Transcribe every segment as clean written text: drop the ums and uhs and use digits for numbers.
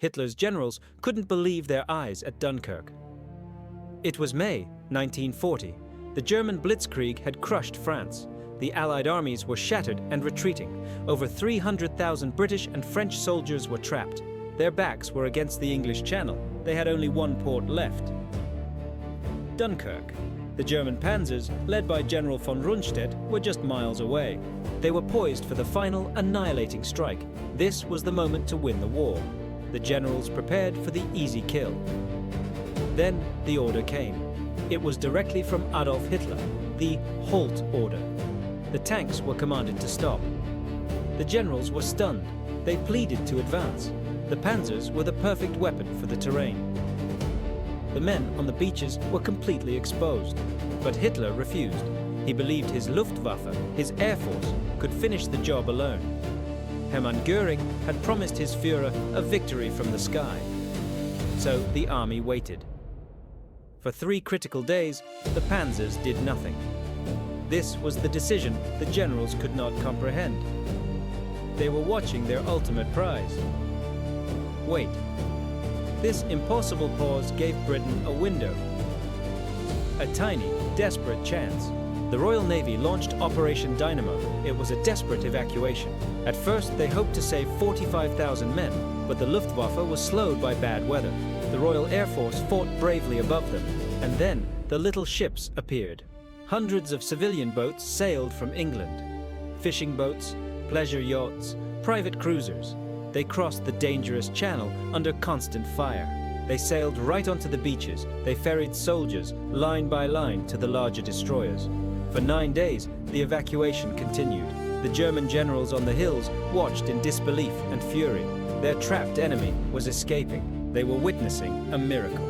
Hitler's generals couldn't believe their eyes at Dunkirk. It was May 1940. The German blitzkrieg had crushed France. The Allied armies were shattered and retreating. Over 300,000 British and French soldiers were trapped. Their backs were against the English Channel. They had only one port left: Dunkirk. The German panzers, led by General von Rundstedt, were just miles away. They were poised for the final annihilating strike. This was the moment to win the war. The generals prepared for the easy kill. Then the order came. It was directly from Adolf Hitler, the Halt order. The tanks were commanded to stop. The generals were stunned. They pleaded to advance. The panzers were the perfect weapon for the terrain. The men on the beaches were completely exposed. But Hitler refused. He believed his Luftwaffe, his air force, could finish the job alone. Hermann Göring had promised his Führer a victory from the sky. So the army waited. For 3 critical days, the panzers did nothing. This was the decision the generals could not comprehend. They were watching their ultimate prize. Wait. This impossible pause gave Britain a window. A tiny, desperate chance. The Royal Navy launched Operation Dynamo. It was a desperate evacuation. At first, they hoped to save 45,000 men, but the Luftwaffe was slowed by bad weather. The Royal Air Force fought bravely above them, and then the little ships appeared. Hundreds of civilian boats sailed from England. Fishing boats, pleasure yachts, private cruisers. They crossed the dangerous channel under constant fire. They sailed right onto the beaches. They ferried soldiers, line by line, to the larger destroyers. For 9 days, the evacuation continued. The German generals on the hills watched in disbelief and fury. Their trapped enemy was escaping. They were witnessing a miracle.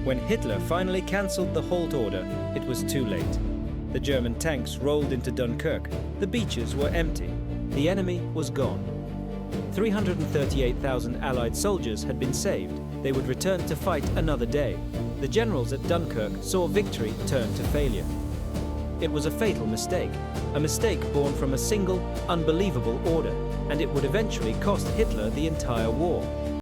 When Hitler finally cancelled the Halt order, it was too late. The German tanks rolled into Dunkirk. The beaches were empty. The enemy was gone. 338,000 Allied soldiers had been saved. They would return to fight another day. The generals at Dunkirk saw victory turn to failure. It was a fatal mistake, a mistake born from a single, unbelievable order, and it would eventually cost Hitler the entire war.